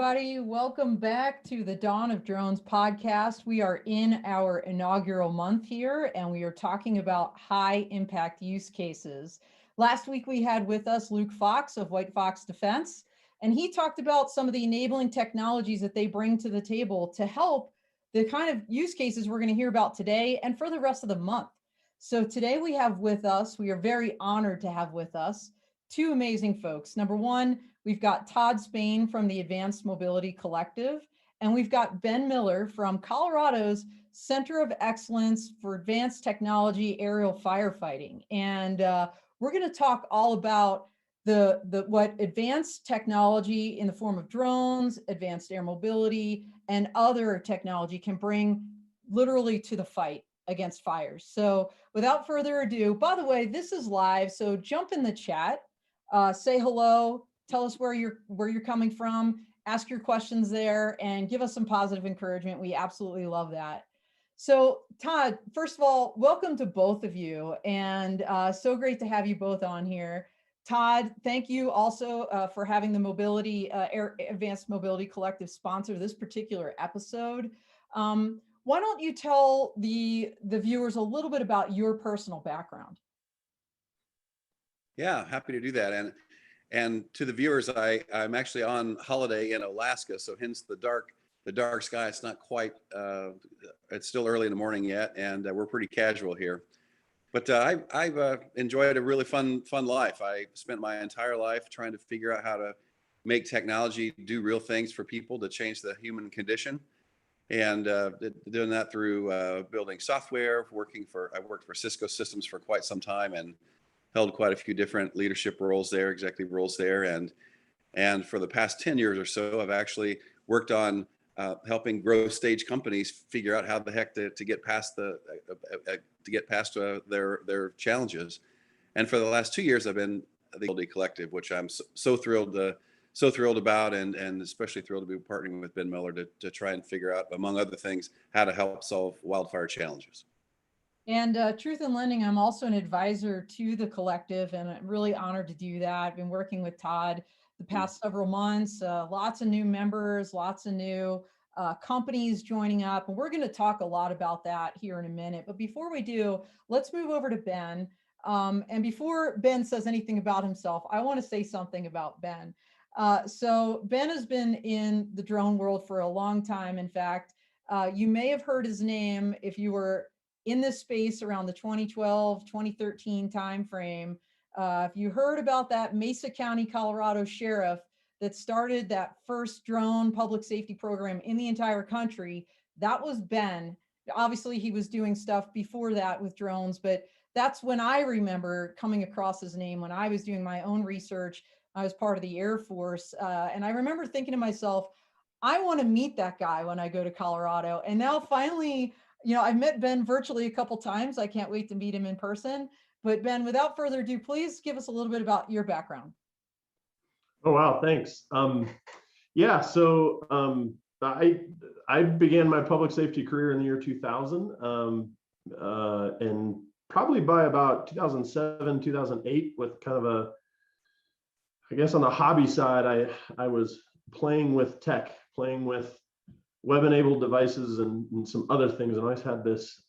everybody. Welcome back to the Dawn of Drones podcast. We are in our inaugural month here, and we are talking about high impact use cases. Last week, we had with us Luke Fox of White Fox Defense, and he talked about some of the enabling technologies that they bring to the table to help the kind of use cases we're going to hear about today and for the rest of the month. So today we have with us, we are very honored to have with us two amazing folks. Number one, we've got Todd Spain from the Advanced Mobility Collective, and we've got Ben Miller from Colorado's Center of Excellence for Advanced Technology Aerial Firefighting. And we're going to talk all about what advanced technology in the form of drones, advanced air mobility, and other technology can bring literally to the fight against fires. So without further ado, by the way, this is live, so jump in the chat, say hello, tell us where you're coming from, ask your questions there, and give us some positive encouragement. We absolutely love that. So Todd, first of all, welcome to both of you, and so great to have you both on here. Todd, thank you also for having the Advanced Mobility Collective sponsor this particular episode. Why don't you tell the viewers a little bit about your personal background? Yeah, happy to do that. And to the viewers, I'm actually on holiday in Alaska, so hence the dark sky. It's not quite, it's still early in the morning yet, and we're pretty casual here. But I've enjoyed a really fun life. I spent my entire life trying to figure out how to make technology do real things for people to change the human condition. And doing that through building software, I worked for Cisco Systems for quite some time and held quite a few different leadership roles there, executive roles there. And for the past 10 years or so, I've actually worked on helping growth stage companies figure out how the heck to get past their challenges. And for the last 2 years, I've been the Mobility Collective, which I'm so thrilled about, and especially thrilled to be partnering with Ben Miller to try and figure out, among other things, how to help solve wildfire challenges. And Truth in Lending, I'm also an advisor to the collective, and I'm really honored to do that. I've been working with Todd the past several months, lots of new members, lots of new companies joining up, and we're going to talk a lot about that here in a minute. But before we do, let's move over to Ben. And before Ben says anything about himself, I want to say something about Ben. So Ben has been in the drone world for a long time. In fact, you may have heard his name if you were in this space around the 2012, 2013 timeframe. If you heard about that Mesa County, Colorado sheriff that started that first drone public safety program in the entire country, that was Ben. Obviously, he was doing stuff before that with drones, but that's when I remember coming across his name when I was doing my own research. I was part of the Air Force. And I remember thinking to myself, I want to meet that guy when I go to Colorado. And now finally, I've met Ben virtually a couple times. I can't wait to meet him in person. But Ben, without further ado, please give us a little bit about your background. Oh, wow. Thanks. Yeah, so I began my public safety career in the year 2000. And probably by about 2007, 2008, with kind of I guess on the hobby side, I was playing with tech, playing with web-enabled devices and some other things, and I always had this,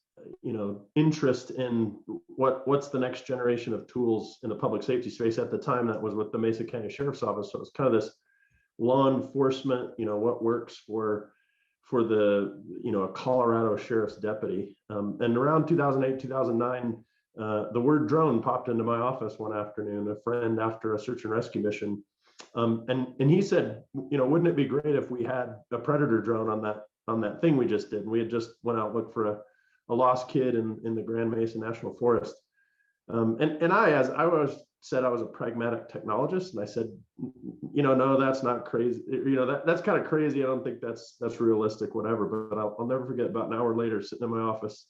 interest in what's the next generation of tools in the public safety space. At the time, that was with the Mesa County Sheriff's Office, so it's kind of this law enforcement, what works for the a Colorado sheriff's deputy. And around 2008, 2009. The word drone popped into my office one afternoon, a friend after a search and rescue mission. And he said, wouldn't it be great if we had a Predator drone on that thing we just did? And we had just went out and looked for a lost kid in the Grand Mesa National Forest. And as I always said, I was a pragmatic technologist. And I said, no, that's not crazy. That's kind of crazy. I don't think that's realistic, whatever. But I'll never forget, about an hour later, sitting in my office,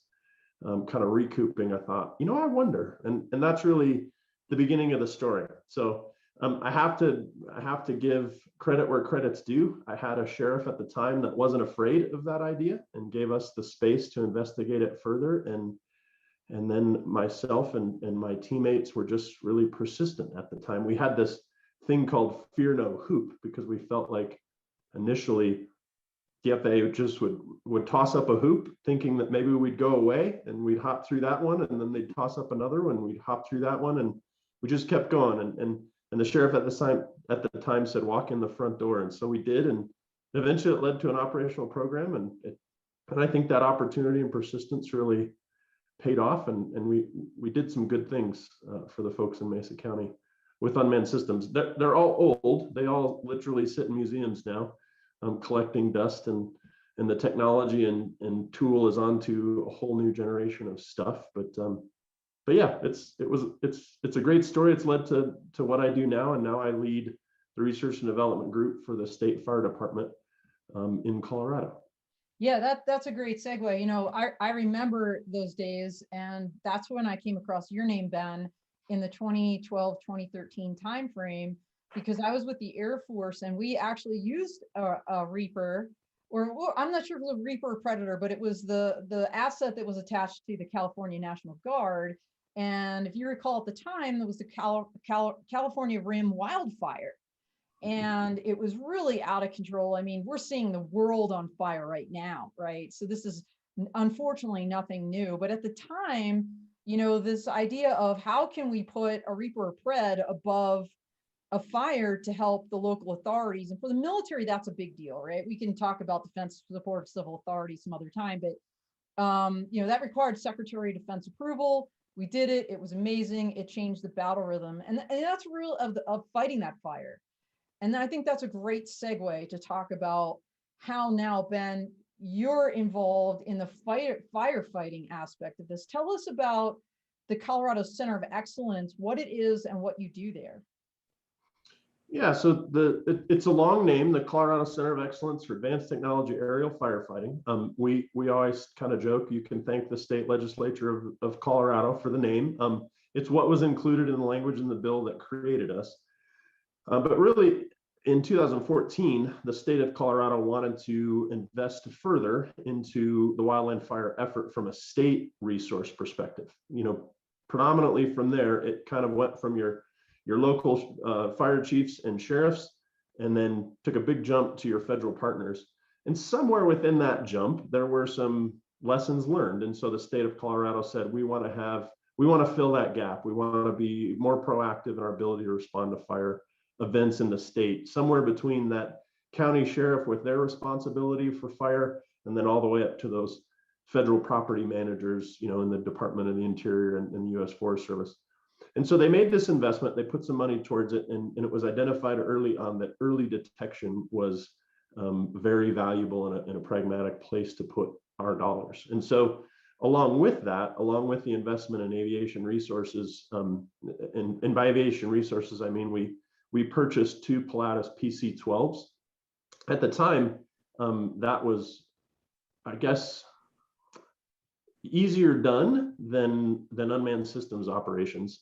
kind of recouping, I thought, I wonder, and that's really the beginning of the story. So I have to give credit where credit's due. I had a sheriff at the time that wasn't afraid of that idea and gave us the space to investigate it further. And then myself and my teammates were just really persistent at the time. We had this thing called Fear No Hoop, because we felt like initially the FAA just would toss up a hoop thinking that maybe we'd go away and we'd hop through that one, and then they'd toss up another one, we'd hop through that one, and we just kept going. And the sheriff at the time said, walk in the front door. And so we did, and eventually it led to an operational program, and I think that opportunity and persistence really paid off, and we did some good things for the folks in Mesa County with unmanned systems. They're all old. They all literally sit in museums now, collecting dust, and the technology and tool is onto a whole new generation of stuff. But yeah, it's a great story. It's led to what I do now, and now I lead the research and development group for the state fire department in Colorado. Yeah, that's a great segue. You know, I remember those days, and that's when I came across your name, Ben, in the 2012, 2013 timeframe, because I was with the Air Force, and we actually used a Reaper, or I'm not sure if it was a Reaper or Predator, but it was the asset that was attached to the California National Guard. And if you recall, at the time, there was the California Rim wildfire. And it was really out of control. I mean, we're seeing the world on fire right now, right? So this is unfortunately nothing new. But at the time, you know, this idea of how can we put a Reaper or Pred above a fire to help the local authorities, and for the military, that's a big deal, right? We can talk about defense support civil authorities some other time, but you know, that required Secretary of Defense approval. We did it. It was amazing. It changed the battle rhythm, and that's real of fighting that fire. And I think that's a great segue to talk about how now, Ben, you're involved in the firefighting aspect of this. Tell us about the Colorado Center of Excellence, what it is and what you do there. Yeah, so it's a long name, the Colorado Center of Excellence for Advanced Technology Aerial Firefighting. We always kind of joke, you can thank the state legislature of Colorado for the name. It's what was included in the language in the bill that created us. But really, in 2014, the state of Colorado wanted to invest further into the wildland fire effort from a state resource perspective. You know, predominantly from there, it kind of went from your local fire chiefs and sheriffs, and then took a big jump to your federal partners. And somewhere within that jump, there were some lessons learned. And so the state of Colorado said, we want to fill that gap. We want to be more proactive in our ability to respond to fire events in the state, somewhere between that county sheriff with their responsibility for fire, and then all the way up to those federal property managers, you know, in the Department of the Interior and the U.S. Forest Service. And so they made this investment, they put some money towards it, and it was identified early on that early detection was very valuable and a pragmatic place to put our dollars. And so along with that, along with the investment in aviation resources, and by aviation resources, I mean, we purchased 2 Pilatus PC-12s. At the time, that was, I guess, easier done than unmanned systems operations.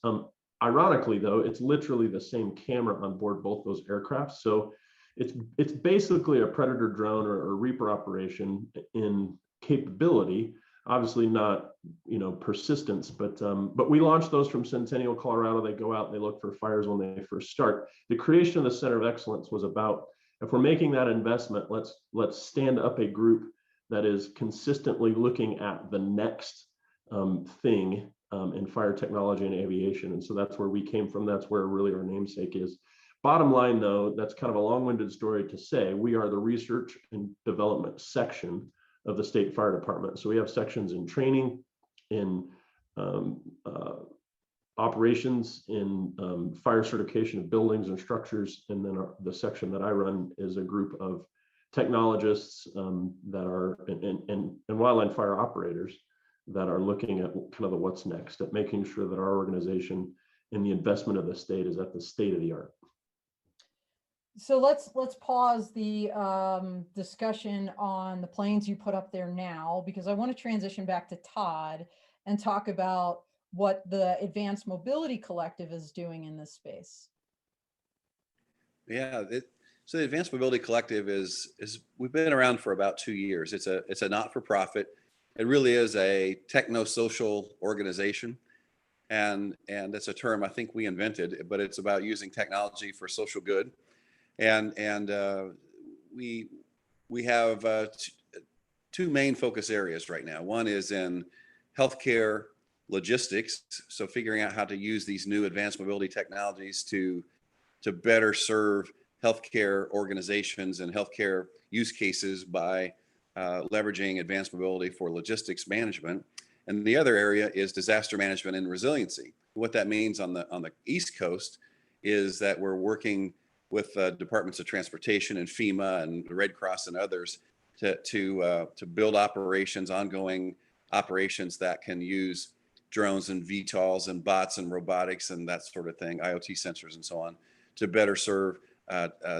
Ironically, though, it's literally the same camera on board both those aircraft. So it's basically a Predator drone or Reaper operation in capability. Obviously not, you know, persistence, but we launched those from Centennial, Colorado. They go out and they look for fires when they first start. The creation of the Center of Excellence was about, if we're making that investment, let's stand up a group that is consistently looking at the next thing in fire technology and aviation. And so that's where we came from. That's where really our namesake is. Bottom line, though, that's kind of a long-winded story to say, we are the research and development section of the state fire department. So we have sections in training, in operations, in fire certification of buildings and structures. And then the section that I run is a group of technologists that are and wildland fire operators that are looking at kind of the what's next, at making sure that our organization and the investment of the state is at the state of the art. So let's pause the discussion on the planes you put up there now, because I want to transition back to Todd and talk about what the Advanced Mobility Collective is doing in this space. Yeah, so the Advanced Mobility Collective is we've been around for about 2 years. It's a not-for-profit. It really is a techno-social organization, and that's a term I think we invented, but it's about using technology for social good. And we have two main focus areas right now. One is in healthcare logistics, so figuring out how to use these new advanced mobility technologies to better serve healthcare organizations and healthcare use cases by leveraging advanced mobility for logistics management. And the other area is disaster management and resiliency. What that means on the East Coast is that we're working with departments of transportation and FEMA and the Red Cross and others to build operations, ongoing operations that can use drones and VTOLs and bots and robotics and that sort of thing, IoT sensors and so on, to better serve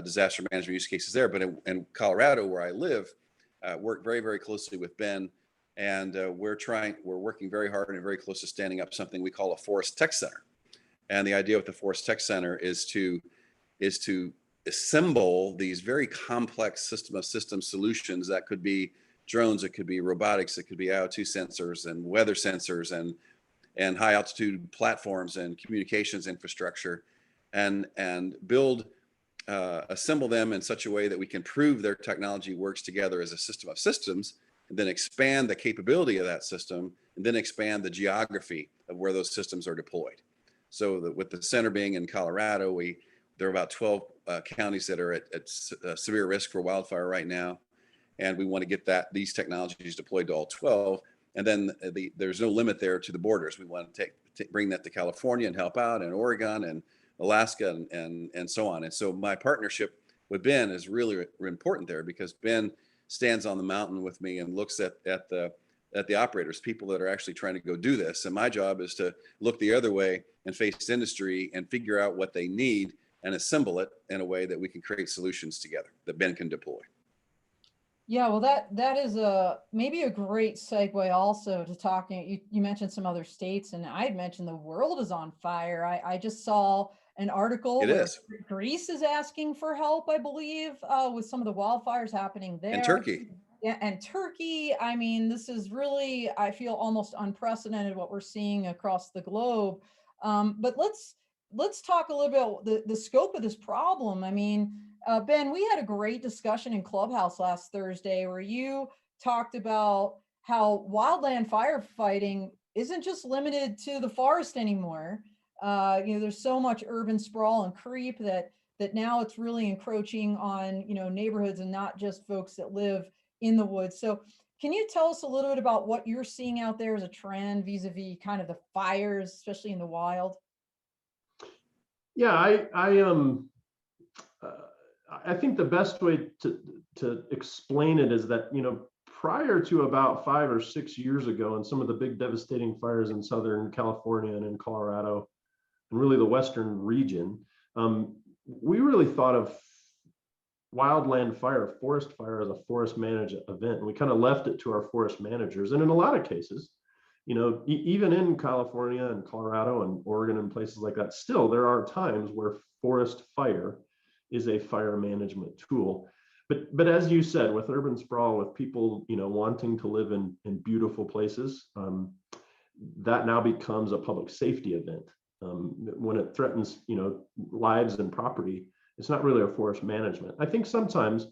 disaster management use cases there. But in Colorado, where I live, work very, very closely with Ben, and we're working very hard and very close to standing up something we call a Forest Tech Center. And the idea with the Forest Tech Center is to assemble these very complex system of systems solutions that could be drones, it could be robotics, it could be IoT sensors and weather sensors and high altitude platforms and communications infrastructure, and assemble them in such a way that we can prove their technology works together as a system of systems, and then expand the capability of that system, and then expand the geography of where those systems are deployed. So with the center being in Colorado, there are about 12 counties that are at severe risk for wildfire right now, and we want to get these technologies deployed to all 12. And then there's no limit there to the borders. We want to bring that to California and help out, and Oregon and Alaska and so on. And so my partnership with Ben is really important there, because Ben stands on the mountain with me and looks at the operators, people that are actually trying to go do this. And my job is to look the other way and face industry and figure out what they need and assemble it in a way that we can create solutions together that Ben can deploy. Yeah, well, that is maybe a great segue also to talking. You mentioned some other states, and I had mentioned the world is on fire. I just saw an article where Greece is asking for help, I believe, with some of the wildfires happening there. And Turkey. Yeah, and Turkey. I mean, this is really, I feel, almost unprecedented what we're seeing across the globe. But let's talk a little bit about the scope of this problem. I mean, Ben, we had a great discussion in Clubhouse last Thursday where you talked about how wildland firefighting isn't just limited to the forest anymore. There's so much urban sprawl and creep that now it's really encroaching on, neighborhoods and not just folks that live in the woods. So can you tell us a little bit about what you're seeing out there as a trend vis-a-vis kind of the fires, especially in the wild? Yeah, I think the best way to explain it is that, prior to about 5 or 6 years ago, and some of the big devastating fires in Southern California and in Colorado, and really the Western region, we really thought of wildland fire, forest fire, as a forest managed event. And we kind of left it to our forest managers. And in a lot of cases, even in California and Colorado and Oregon and places like that, still there are times where forest fire is a fire management tool. But as you said, with urban sprawl, with people, wanting to live in beautiful places, that now becomes a public safety event. When it threatens, lives and property, it's not really a forest management. I think sometimes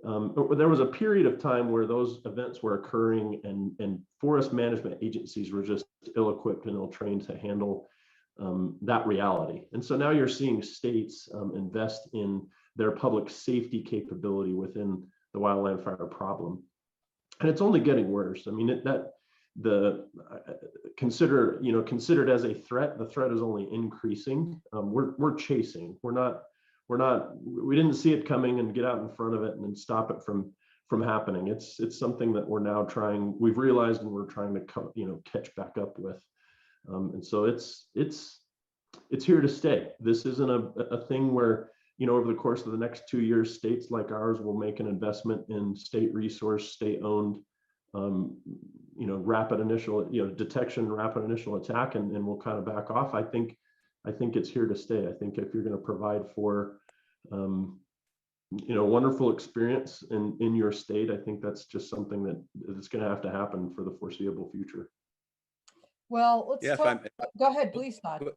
there was a period of time where those events were occurring and forest management agencies were just ill-equipped and ill-trained to handle that reality. And so now you're seeing states invest in their public safety capability within the wildland fire problem. And it's only getting worse. I mean, considered as a threat, the threat is only increasing. We're chasing. We didn't see it coming and get out in front of it and then stop it from happening. It's something that we've realized and we're trying to catch back up with. And so it's here to stay. This isn't a thing where, over the course of the next 2 years, states like ours will make an investment in state resource, state-owned, rapid initial, detection, rapid initial attack, and we'll kind of back off. I think it's here to stay. I think if you're going to provide for, wonderful experience in your state, I think that's just something that's going to have to happen for the foreseeable future. Well, go ahead, please, Todd. I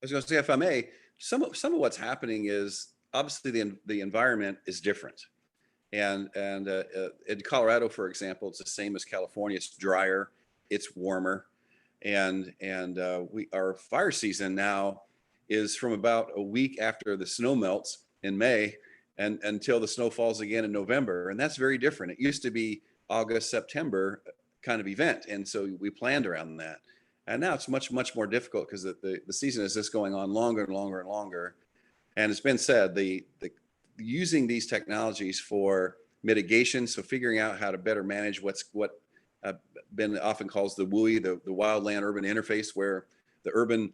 was going to say, if I may, some of what's happening is obviously the environment is different, And in Colorado, for example, it's the same as California. It's drier, it's warmer, and our fire season now is from about a week after the snow melts in May and until the snow falls again in November. And that's very different. It used to be August, September kind of event. And so we planned around that. And now it's much, much more difficult because the season is just going on longer and longer and longer. And it's been said, the using these technologies for mitigation, so figuring out how to better manage what been often calls the WUI, the wildland urban interface, where the urban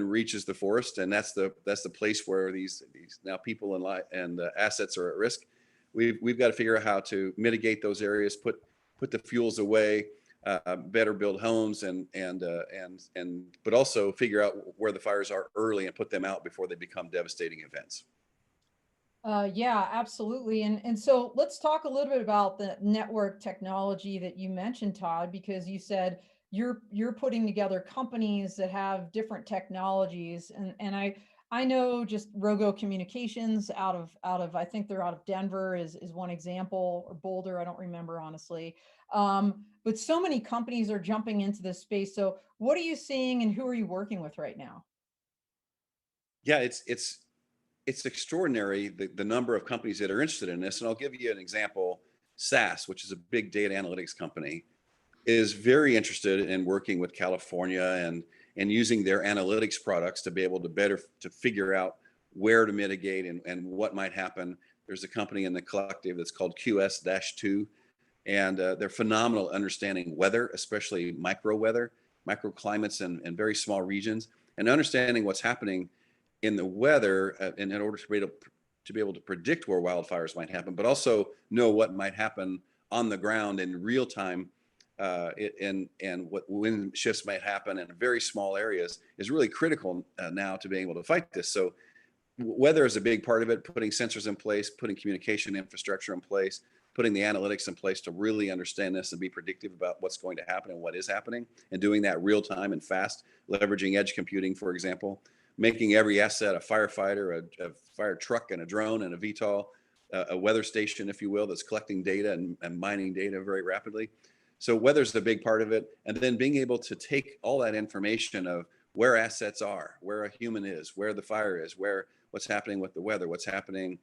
reaches the forest, and that's the place where these now people and assets are at risk. We've got to figure out how to mitigate those areas, put the fuels away, better build homes, but also figure out where the fires are early and put them out before they become devastating events. Yeah, absolutely. And so let's talk a little bit about the network technology that you mentioned, Todd, because you said you're putting together companies that have different technologies. And I know just Rogo Communications out of I think they're out of Denver is one example, or Boulder, I don't remember honestly. But so many companies are jumping into this space. So what are you seeing and who are you working with right now? Yeah, it's extraordinary the number of companies that are interested in this. And I'll give you an example. SAS, which is a big data analytics company, is very interested in working with California and using their analytics products to be able to figure out where to mitigate and what might happen. There's a company in the collective that's called QS-2, and they're phenomenal at understanding weather, especially microclimates and very small regions, and understanding what's happening in the weather in order to be able to predict where wildfires might happen, but also know what might happen on the ground in real time, and what wind shifts might happen in very small areas is really critical now to being able to fight this. So weather is a big part of it, putting sensors in place, putting communication infrastructure in place, putting the analytics in place to really understand this and be predictive about what's going to happen and what is happening, and doing that real time and fast, leveraging edge computing, for example, making every asset, a firefighter, a fire truck, and a drone and a VTOL, a weather station, if you will, that's collecting data and mining data very rapidly. So weather's a big part of it. And then being able to take all that information of where assets are, where a human is, where the fire is, what's happening with the weather, what's happening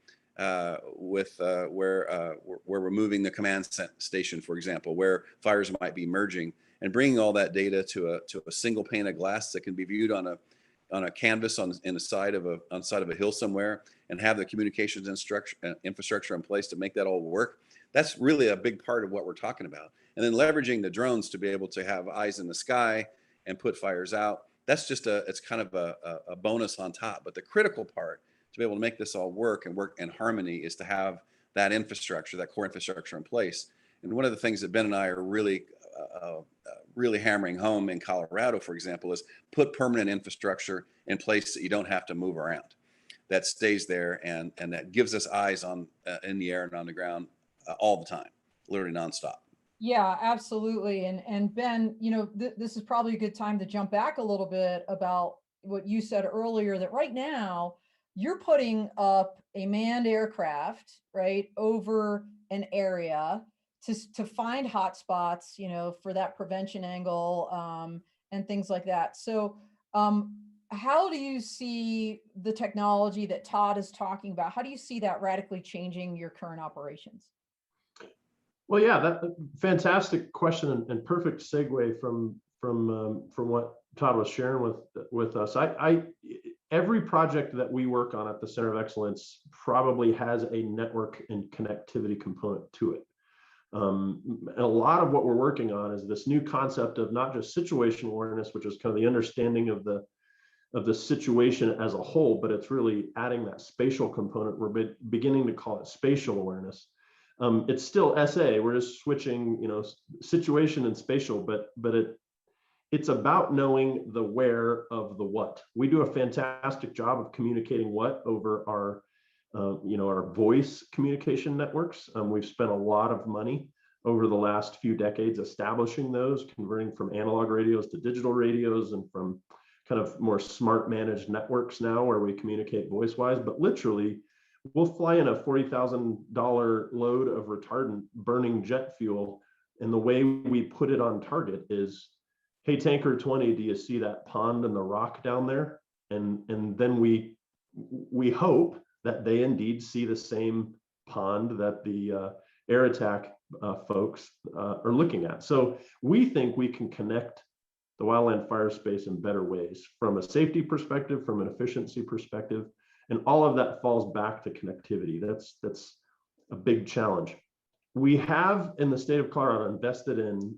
with where we're moving the command station, for example, where fires might be merging, and bringing all that data to a single pane of glass that can be viewed on a canvas on the side of a hill somewhere, and have the communications infrastructure in place to make that all work. That's really a big part of what we're talking about. And then leveraging the drones to be able to have eyes in the sky and put fires out. That's just it's kind of a bonus on top. But the critical part to be able to make this all work in harmony is to have that infrastructure, that core infrastructure in place. And one of the things that Ben and I are really hammering home in Colorado, for example, is put permanent infrastructure in place that you don't have to move around, that stays there and that gives us eyes on in the air and on the ground all the time, literally nonstop. Yeah, absolutely. And Ben, this is probably a good time to jump back a little bit about what you said earlier, that right now you're putting up a manned aircraft, right, over an area to find hotspots, for that prevention angle, and things like that. So how do you see the technology that Todd is talking about? How do you see that radically changing your current operations? Well, yeah, that fantastic question and perfect segue from what Todd was sharing with us. Every project that we work on at the Center of Excellence probably has a network and connectivity component to it. And a lot of what we're working on is this new concept of not just situational awareness, which is kind of the understanding of the situation as a whole, but it's really adding that spatial component. We're beginning to call it spatial awareness. It's still SA. We're just switching, situation and spatial, but it's about knowing the where of the what. We do a fantastic job of communicating what over our voice communication networks. We've spent a lot of money over the last few decades establishing those, converting from analog radios to digital radios, and from kind of more smart managed networks now where we communicate voice wise. But literally, we'll fly in a $40,000 load of retardant burning jet fuel. And the way we put it on target is, hey, tanker 20, do you see that pond and the rock down there? And then we hope that they indeed see the same pond that the air attack folks are looking at. So we think we can connect the wildland fire space in better ways, from a safety perspective, from an efficiency perspective, and all of that falls back to connectivity. That's a big challenge. We have, in the state of Colorado, invested in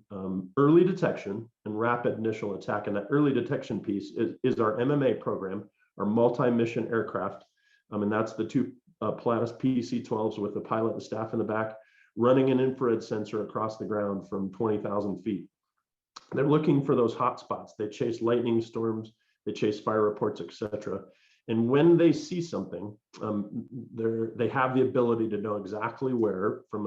early detection and rapid initial attack. And that early detection piece is our MMA program, our multi-mission aircraft. And that's the two Pilatus PC-12s with the pilot and staff in the back, running an infrared sensor across the ground from 20,000 feet. They're looking for those hot spots. They chase lightning storms, they chase fire reports, etc. And when they see something, they have the ability to know exactly where, from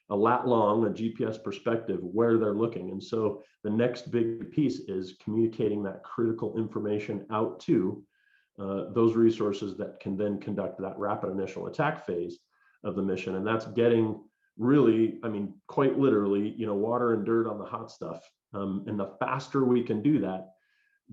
a lat long, a GPS perspective, where they're looking. And so the next big piece is communicating that critical information out to those resources that can then conduct that rapid initial attack phase of the mission. And that's getting really, I mean, quite literally, water and dirt on the hot stuff. And the faster we can do that,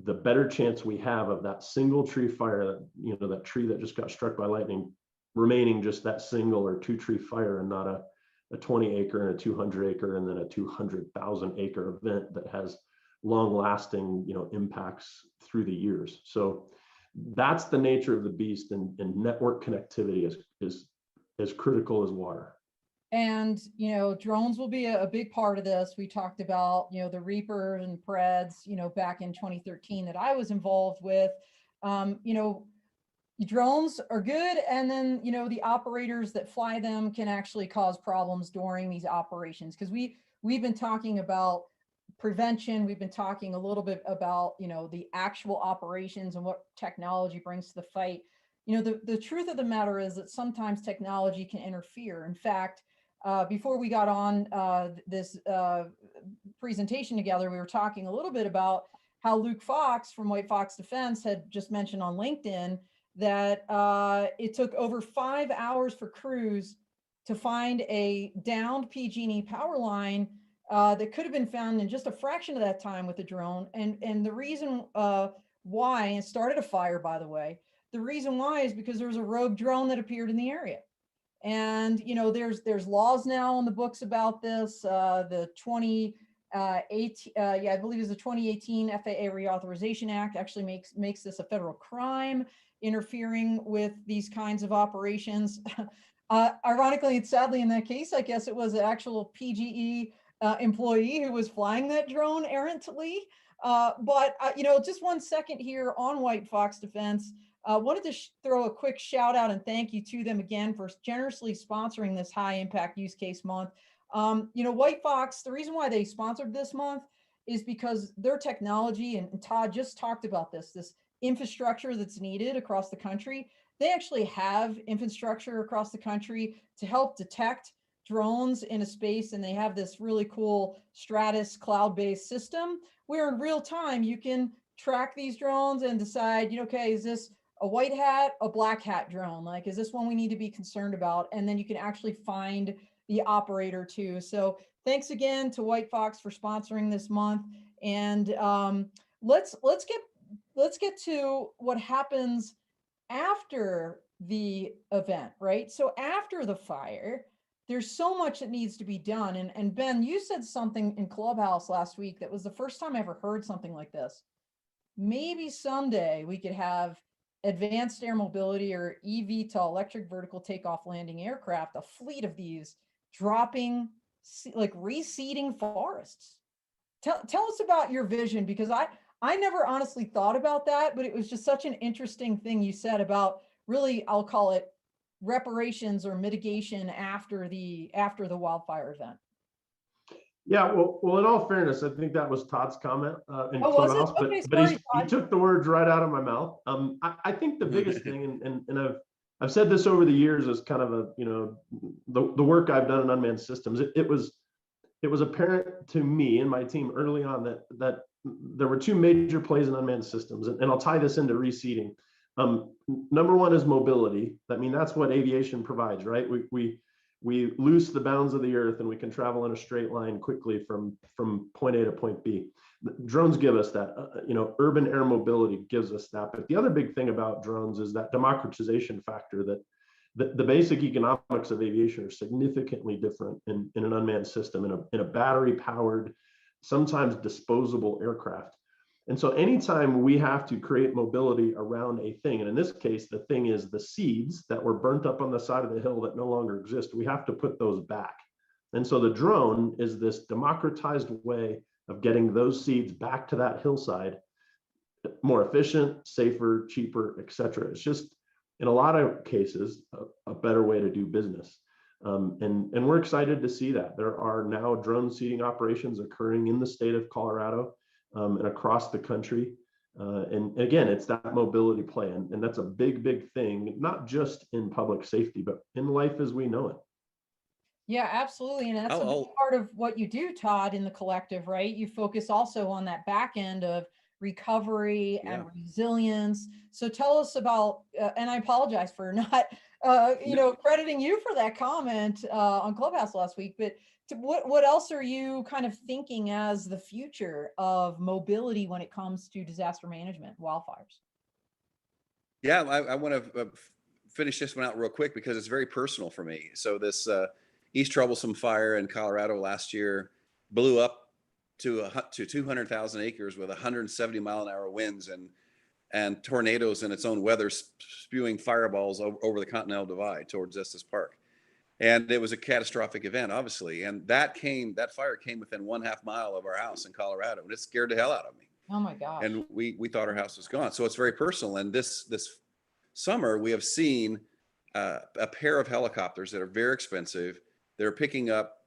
the better chance we have of that single tree fire, that tree that just got struck by lightning, remaining just that single or two tree fire, and not a 20 acre and a 200 acre and then a 200,000 acre event that has long lasting, impacts through the years. So that's the nature of the beast, and network connectivity is as critical as water. And, drones will be a big part of this. We talked about, the Reaper and Preds, back in 2013 that I was involved with. Drones are good. And then, the operators that fly them can actually cause problems during these operations. Because we've been talking about prevention. We've been talking a little bit about, the actual operations and what technology brings to the fight. The truth of the matter is that sometimes technology can interfere. In fact, before we got on this presentation together, we were talking a little bit about how Luke Fox from White Fox Defense had just mentioned on LinkedIn that it took over 5 hours for crews to find a downed PG&E power line that could have been found in just a fraction of that time with a drone. And the reason why, and it started a fire, by the way, the reason why is because there was a rogue drone that appeared in the area. And, there's laws now on the books about this. The 2018, I believe it's the 2018 FAA Reauthorization Act actually makes this a federal crime, interfering with these kinds of operations. Ironically and sadly, in that case, I guess it was an actual PGE employee who was flying that drone errantly. But just 1 second here on White Fox Defense. Wanted to throw a quick shout out and thank you to them again for generously sponsoring this high impact use case month. White Fox, the reason why they sponsored this month is because their technology, and Todd just talked about this infrastructure that's needed across the country. They actually have infrastructure across the country to help detect drones in a space. And they have this really cool Stratus cloud-based system where in real time you can track these drones and decide, okay, is this a white hat, a black hat drone? Like, is this one we need to be concerned about? And then you can actually find the operator too. So thanks again to White Fox for sponsoring this month. And let's get to what happens after the event, right? So after the fire, there's so much that needs to be done. And Ben, you said something in Clubhouse last week that was the first time I ever heard something like this. Maybe someday we could have advanced air mobility, or eVTOL, electric vertical takeoff landing aircraft, a fleet of these dropping, like reseeding forests. Tell us about your vision, because I never honestly thought about that, but it was just such an interesting thing you said about, really, I'll call it reparations or mitigation after the wildfire event. Yeah, well, in all fairness, I think that was Todd's comment in Clubhouse, okay, but sorry, he took the words right out of my mouth. I think the biggest thing, and I've said this over the years as kind of the work I've done in unmanned systems. It was apparent to me and my team early on that there were two major plays in unmanned systems, and I'll tie this into reseeding. Number one is mobility. I mean, that's what aviation provides, right? We loose the bounds of the earth and we can travel in a straight line quickly from point A to point B. Drones give us that. Urban air mobility gives us that. But the other big thing about drones is that democratization factor, that the basic economics of aviation are significantly different in an unmanned system, in a battery powered, sometimes disposable aircraft. And so anytime we have to create mobility around a thing, and in this case, the thing is the seeds that were burnt up on the side of the hill that no longer exist, we have to put those back. And so the drone is this democratized way of getting those seeds back to that hillside, more efficient, safer, cheaper, et cetera. It's just, in a lot of cases, a better way to do business. And we're excited to see that. There are now drone seeding operations occurring in the state of Colorado, and across the country. And again, it's that mobility play. And that's a big thing, not just in public safety, but in life as we know it. Yeah, absolutely. And that's a big part of what you do, Todd, in the collective, right? You focus also on that back end of recovery and resilience. So tell us about, and I apologize for not, crediting you for that comment on Clubhouse last week, but what else are you kind of thinking as the future of mobility when it comes to disaster management, wildfires? Yeah, I want to finish this one out real quick because it's very personal for me. So this East Troublesome fire in Colorado last year blew up to 200,000 acres with 170-mile-an-hour winds and tornadoes in its own weather, spewing fireballs over the Continental Divide towards Estes Park. And it was a catastrophic event, obviously. And that fire came within 1/2 mile of our house in Colorado, and it scared the hell out of me. Oh my gosh. And we thought our house was gone. So it's very personal. And this summer, we have seen a pair of helicopters that are very expensive. They're picking up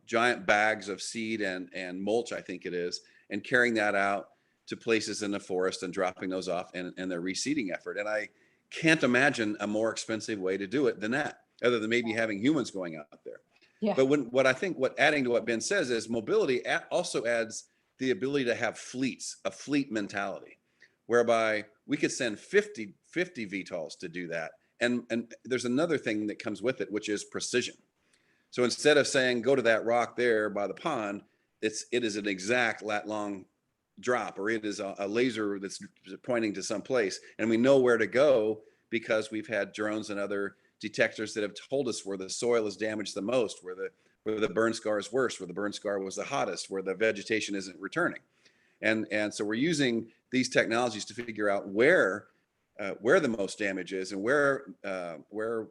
giant bags of seed and mulch, I think it is, and carrying that out to places in the forest and dropping those off in their reseeding effort. And I can't imagine a more expensive way to do it than that, other than maybe having humans going out there. Yeah. But adding to what Ben says is mobility also adds the ability to have a fleet mentality, whereby we could send 50 VTOLs to do that. And there's another thing that comes with it, which is precision. So instead of saying, go to that rock there by the pond, it is an exact lat long drop, or it is a laser that's pointing to some place. And we know where to go because we've had drones and other detectors that have told us where the soil is damaged the most, where the burn scar is worse, where the burn scar was the hottest, where the vegetation isn't returning. And so we're using these technologies to figure out where the most damage is and where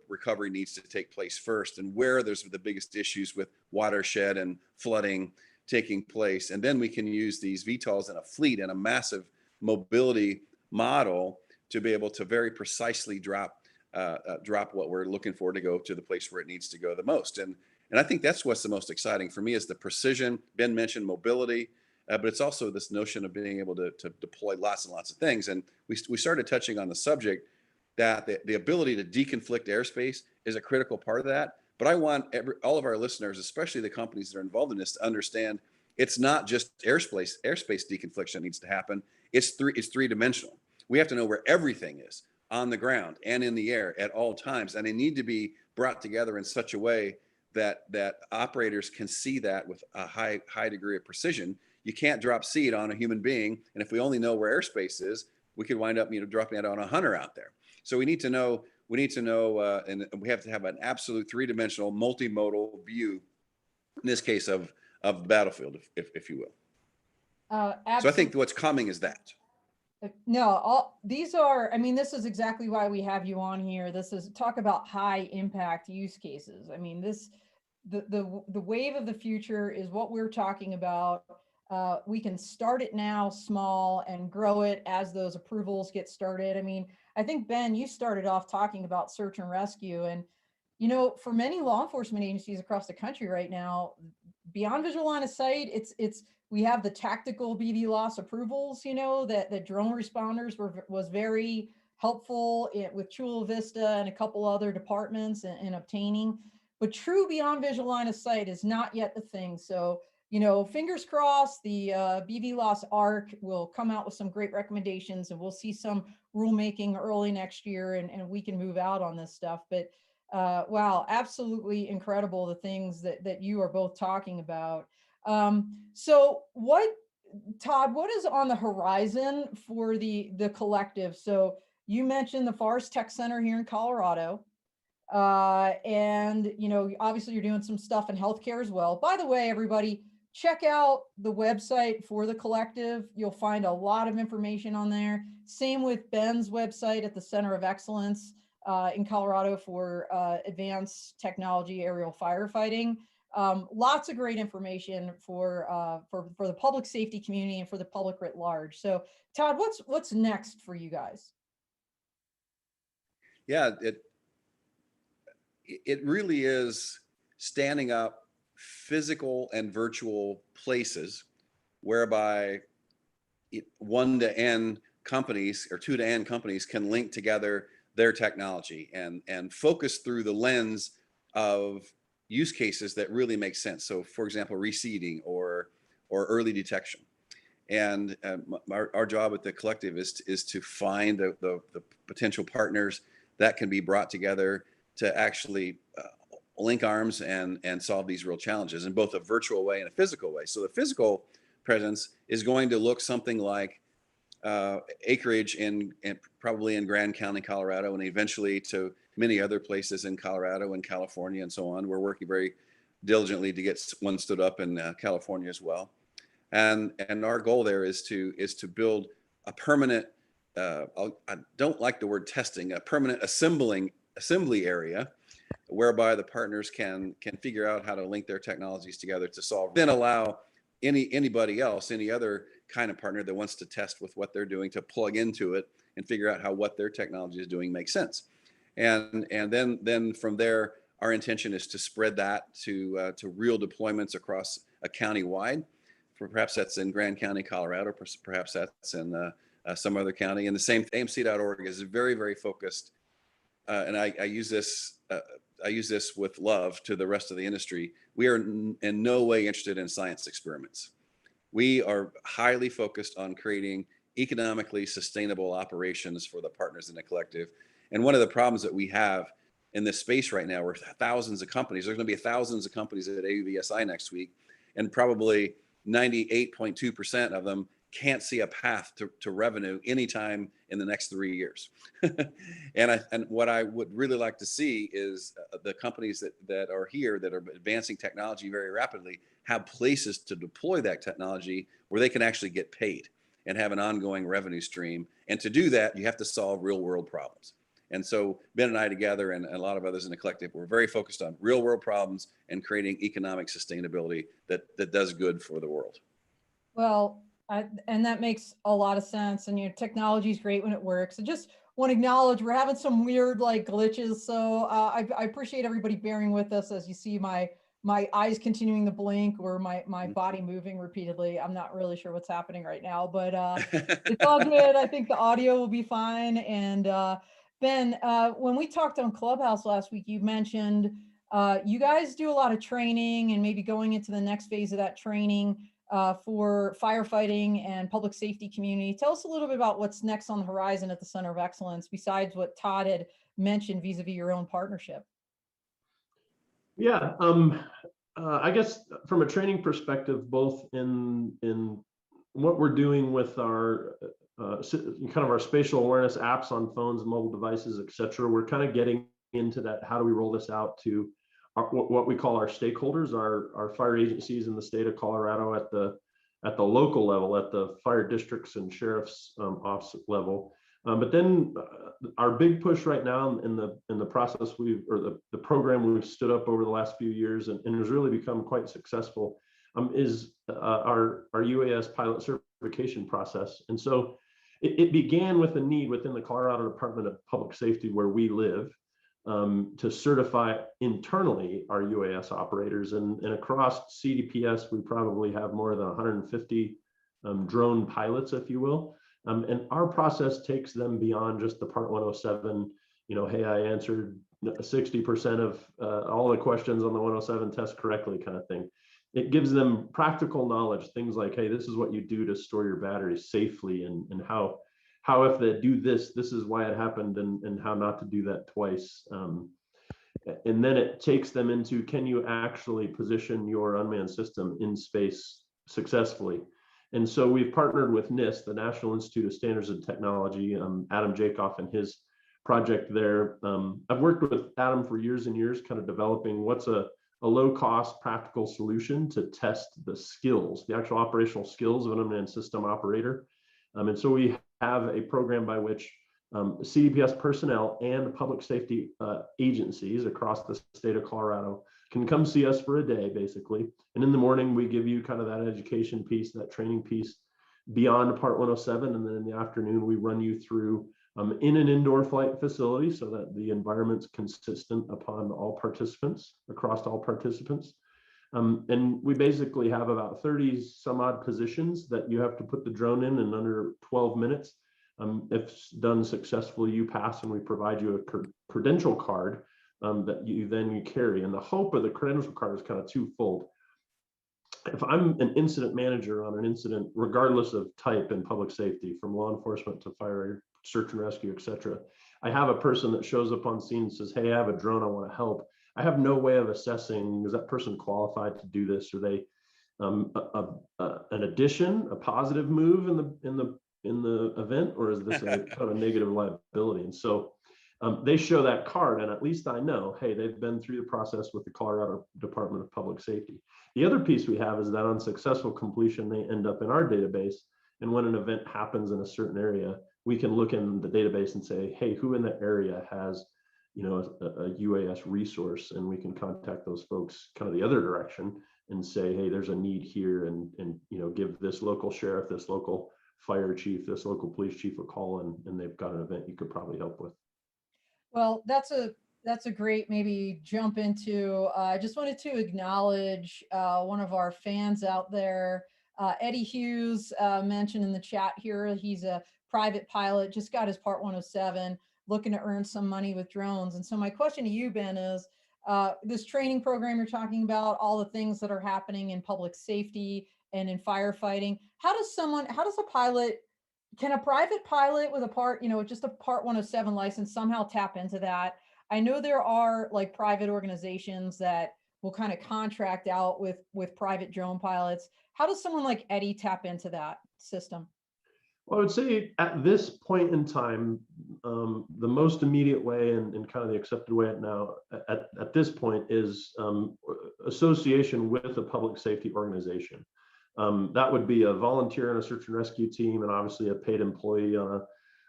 recovery needs to take place first, and where there's the biggest issues with watershed and flooding taking place. And then we can use these VTOLs in a fleet and a massive mobility model to be able to very precisely drop what we're looking for to go to the place where it needs to go the most. And I think that's what's the most exciting for me, is the precision. Ben mentioned mobility, but it's also this notion of being able to deploy lots and lots of things. And we started touching on the subject that the ability to deconflict airspace is a critical part of that. But I want all of our listeners, especially the companies that are involved in this, to understand it's not just airspace deconfliction that needs to happen. It's three-dimensional. We have to know where everything is on the ground and in the air at all times. And they need to be brought together in such a way that operators can see that with a high degree of precision. You can't drop seed on a human being. And if we only know where airspace is, we could wind up dropping it on a hunter out there. So we need to know, and we have to have an absolute three-dimensional multimodal view, in this case of the battlefield, if you will. So I think what's coming is that. No, these are, this is exactly why we have you on here. This is talk about high impact use cases. The wave of the future is what we're talking about. We can start it now small and grow it as those approvals get started. I think, Ben, you started off talking about search and rescue, and for many law enforcement agencies across the country right now, beyond visual line of sight, we have the tactical BVLOS approvals, that drone responders was very helpful with Chula Vista and a couple other departments in obtaining. But true beyond visual line of sight is not yet the thing. So fingers crossed, the BVLOS ARC will come out with some great recommendations, and we'll see some rulemaking early next year, and we can move out on this stuff. But wow, absolutely incredible, the things that you are both talking about. So Todd, what is on the horizon for the collective? So you mentioned the Forest Tech Center here in Colorado. And obviously you're doing some stuff in healthcare as well. By the way, everybody, check out the website for the collective. You'll find a lot of information on there. Same with Ben's website at the Center of Excellence in Colorado for advanced technology aerial firefighting. Lots of great information for the public safety community and for the public writ large. So Todd, what's next for you guys? Yeah, it really is standing up physical and virtual places whereby 1 to N companies or 2 to N companies can link together their technology and focus through the lens of use cases that really make sense. So for example, reseeding or early detection. And our job at the collective is to find the potential partners that can be brought together to actually link arms and solve these real challenges in both a virtual way and a physical way. So the physical presence is going to look something like acreage in probably in Grand County, Colorado, and eventually to many other places in Colorado and California and so on. We're working very diligently to get one stood up in California as well. And our goal there is to build a permanent, I don't like the word testing, a permanent assembly area whereby the partners can figure out how to link their technologies together to solve, then allow anybody else, any other kind of partner that wants to test with what they're doing to plug into it and figure out how what their technology is doing makes sense. And then from there, our intention is to spread that to real deployments across a county wide. Perhaps that's in Grand County, Colorado. Perhaps that's in some other county. And the same, AMC.org is very, very focused. And I use this with love to the rest of the industry. We are in no way interested in science experiments. We are highly focused on creating economically sustainable operations for the partners in the collective. And one of the problems that we have in this space right now, we're thousands of companies. There's going to be thousands of companies at AUVSI next week, and probably 98.2% of them can't see a path to revenue anytime in the next 3 years. And what I would really like to see is the companies that are here that are advancing technology very rapidly have places to deploy that technology where they can actually get paid and have an ongoing revenue stream. And to do that, you have to solve real world problems. And so Ben and I together and a lot of others in the collective, we're very focused on real world problems and creating economic sustainability that does good for the world. Well, and that makes a lot of sense. And technology is great when it works. I just want to acknowledge we're having some weird glitches. So I appreciate everybody bearing with us as you see my eyes continuing to blink or my body moving repeatedly. I'm not really sure what's happening right now, but it's all good. I think the audio will be fine. And Ben, when we talked on Clubhouse last week, you mentioned you guys do a lot of training and maybe going into the next phase of that training for firefighting and public safety community. Tell us a little bit about what's next on the horizon at the Center of Excellence, besides what Todd had mentioned vis-a-vis your own partnership. Yeah, I guess from a training perspective, both in what we're doing with our kind of our spatial awareness apps on phones, mobile devices, et cetera, we're kind of getting into that. How do we roll this out to what we call our stakeholders, our fire agencies in the state of Colorado at the local level, at the fire districts and sheriff's office level. But then our big push right now in the process the program we've stood up over the last few years and has really become quite successful is our UAS pilot certification process. And so it began with a need within the Colorado Department of Public Safety, where we live, to certify internally our UAS operators. And across CDPS, we probably have more than 150 drone pilots, if you will. And our process takes them beyond just the Part 107, hey, I answered 60% of all the questions on the 107 test correctly kind of thing. it gives them practical knowledge, things like, hey, this is what you do to store your batteries safely, and how if they do this, this is why it happened, and how not to do that twice. And then it takes them into, can you actually position your unmanned system in space successfully? And so we've partnered with NIST, the National Institute of Standards and Technology, Adam Jacoff and his project there. I've worked with Adam for years and years, kind of developing what's a low-cost, practical solution to test the skills, the actual operational skills of an unmanned system operator. And so we have a program by which CDPS personnel and public safety agencies across the state of Colorado can come see us for a day, basically. And in the morning, we give you kind of that education piece, that training piece beyond Part 107. And then in the afternoon, we run you through in an indoor flight facility so that the environment's consistent upon all participants, across all participants. And we basically have about 30 some odd positions that you have to put the drone in under 12 minutes. If done successfully, you pass, and we provide you a credential card that you carry. And the hope of the credential card is kind of twofold. If I'm an incident manager on an incident, regardless of type in public safety, from law enforcement to fire, search and rescue, etc., I have a person that shows up on scene and says, hey, I have a drone, I want to help. I have no way of assessing, is that person qualified to do this? Are they an addition, a positive move in the event, or is this a kind of a negative liability? And so they show that card, and at least I know, hey, they've been through the process with the Colorado Department of Public Safety. The other piece we have is that on successful completion, they end up in our database. And when an event happens in a certain area, we can look in the database and say, hey, who in that area has, a UAS resource, and we can contact those folks kind of the other direction and say, hey, there's a need here, and give this local sheriff, this local fire chief, this local police chief a call, and they've got an event you could probably help with. Well, that's a great maybe jump into. I just wanted to acknowledge one of our fans out there, Eddie Hughes, mentioned in the chat here. He's a private pilot, just got his Part 107, looking to earn some money with drones. And so my question to you, Ben, is this training program you're talking about, all the things that are happening in public safety and in firefighting, can a private pilot with just a Part 107 license somehow tap into that? I know there are like private organizations that will kind of contract out with private drone pilots. How does someone like Eddie tap into that system? Well, I would say at this point in time, the most immediate way and kind of the accepted way now at this point is association with a public safety organization. That would be a volunteer on a search and rescue team, and obviously a paid employee on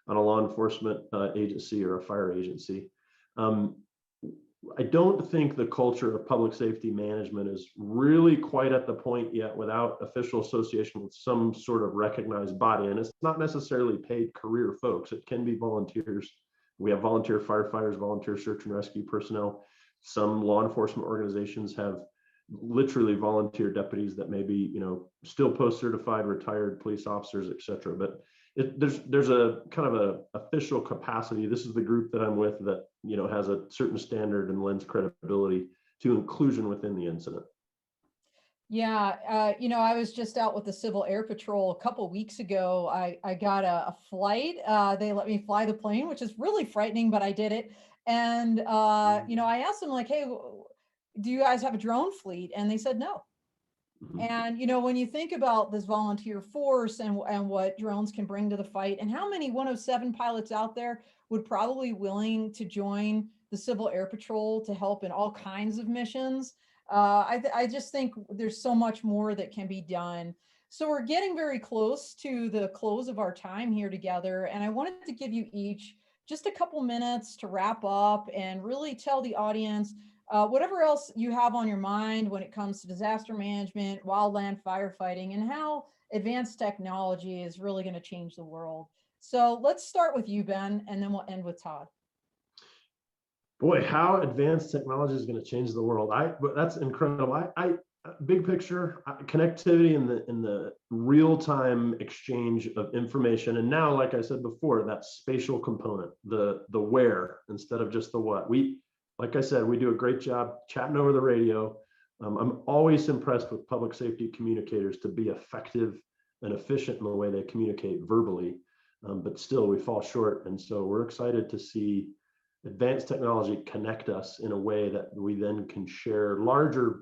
a law enforcement agency or a fire agency. I don't think the culture of public safety management is really quite at the point yet without official association with some sort of recognized body. And it's not necessarily paid career folks. It can be volunteers. We have volunteer firefighters, volunteer search and rescue personnel. Some law enforcement organizations have literally volunteer deputies that may be, still post-certified, retired police officers, et cetera. But there's a kind of a official capacity. This is the group that I'm with that, has a certain standard and lends credibility to inclusion within the incident. Yeah. I was just out with the Civil Air Patrol a couple weeks ago. I got a flight. They let me fly the plane, which is really frightening, but I did it. And, I asked them like, hey, do you guys have a drone fleet? And they said no. And, when you think about this volunteer force and what drones can bring to the fight, and how many 107 pilots out there would probably willing to join the Civil Air Patrol to help in all kinds of missions, I just think there's so much more that can be done. So we're getting very close to the close of our time here together. And I wanted to give you each just a couple minutes to wrap up and really tell the audience whatever else you have on your mind when it comes to disaster management, wildland firefighting, and how advanced technology is really going to change the world. So let's start with you, Ben, and then we'll end with Todd. Boy, how advanced technology is going to change the world. That's incredible. Big picture, connectivity in the real-time exchange of information. And now, like I said before, that spatial component, the where instead of just the what. Like I said, we do a great job chatting over the radio. I'm always impressed with public safety communicators to be effective and efficient in the way they communicate verbally, but still we fall short. And so we're excited to see advanced technology connect us in a way that we then can share larger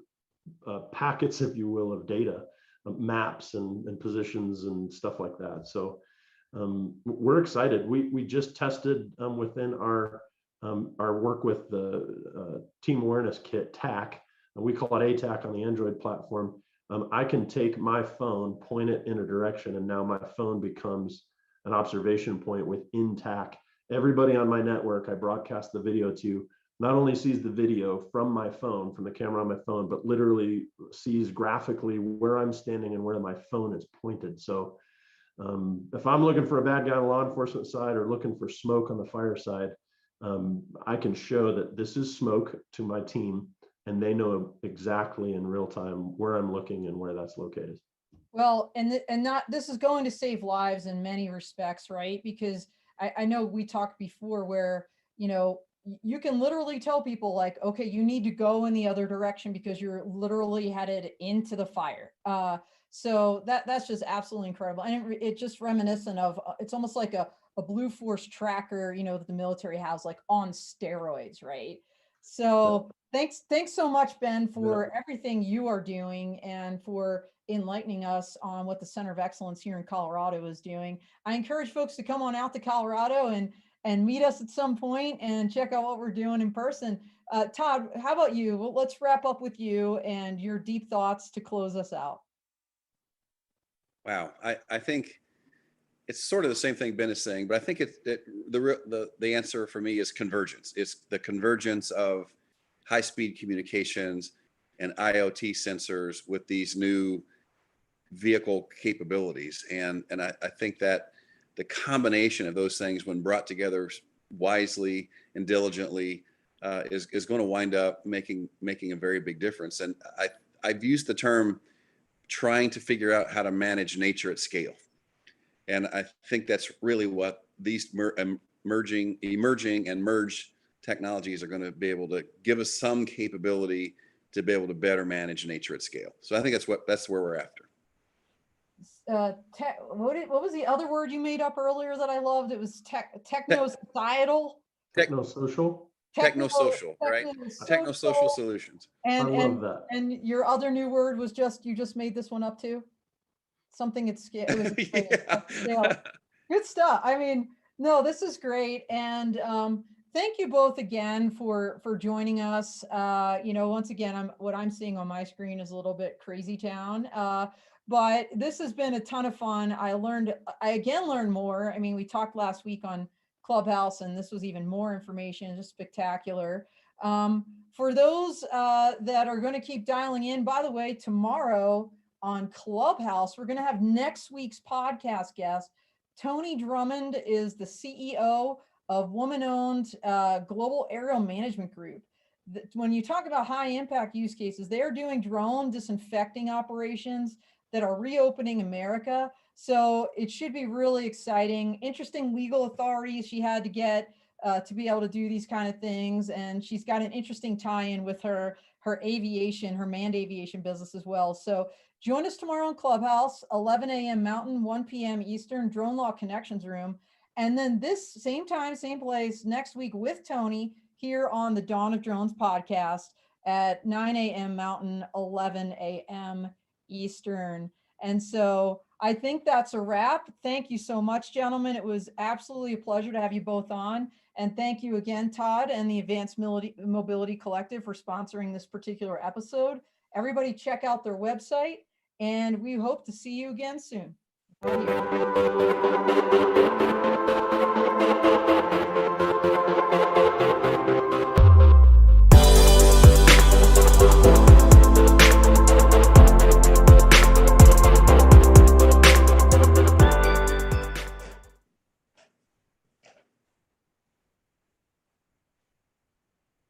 packets, if you will, of data, maps and positions and stuff like that. So we're excited. We just tested within our work with the Team Awareness Kit, TAC. We call it ATAC on the Android platform. I can take my phone, point it in a direction, and now my phone becomes an observation point within TAC. Everybody on my network I broadcast the video to not only sees the video from my phone, from the camera on my phone, but literally sees graphically where I'm standing and where my phone is pointed. So if I'm looking for a bad guy on the law enforcement side or looking for smoke on the fire side, I can show that this is smoke to my team, and they know exactly in real time where I'm looking and where that's located. Well, this is going to save lives in many respects, right? Because I know we talked before where, you can literally tell people like, okay, you need to go in the other direction because you're literally headed into the fire. So that's just absolutely incredible. And it just reminiscent of, it's almost like a Blue Force tracker, that the military has like on steroids, right? So thanks so much, Ben, for everything you are doing and for enlightening us on what the Center of Excellence here in Colorado is doing. I encourage folks to come on out to Colorado and meet us at some point and check out what we're doing in person. Todd, how about you? Well, let's wrap up with you and your deep thoughts to close us out. Wow, I think it's sort of the same thing Ben is saying, but I think the answer for me is convergence. It's the convergence of high-speed communications and IoT sensors with these new vehicle capabilities, and I think that the combination of those things, when brought together wisely and diligently, is going to wind up making a very big difference. And I've used the term trying to figure out how to manage nature at scale. And I think that's really what these emerging and merged technologies are going to be able to give us some capability to be able to better manage nature at scale. So I think that's where we're after. What was the other word you made up earlier that I loved? It was techno-societal. Techno-social. Techno-social, right? Techno-social solutions. And, I love that. And your other new word was you just made this one up too? Something at scale. Yeah. Good stuff. I mean, no, this is great. And thank you both again for joining us. Once again, what I'm seeing on my screen is a little bit crazy town. But this has been a ton of fun. I again learned more. I mean, we talked last week on Clubhouse, and this was even more information, just spectacular. For those that are going to keep dialing in, by the way, tomorrow on Clubhouse, we're going to have next week's podcast guest. Tony Drummond is the CEO of woman-owned Global Aerial Management Group. When you talk about high impact use cases, they're doing drone disinfecting operations that are reopening America. So it should be really exciting. Interesting legal authorities she had to get to be able to do these kind of things. And she's got an interesting tie-in with her aviation, her manned aviation business as well. So join us tomorrow in Clubhouse, 11 a.m. Mountain, 1 p.m. Eastern, Drone Law Connections Room. And then this same time, same place next week with Tony here on the Dawn of Drones podcast at 9 a.m. Mountain, 11 a.m. Eastern. And so I think that's a wrap. Thank you so much, gentlemen. It was absolutely a pleasure to have you both on. And thank you again, Todd and the Advanced Mobility Collective for sponsoring this particular episode. Everybody check out their website, and we hope to see you again soon.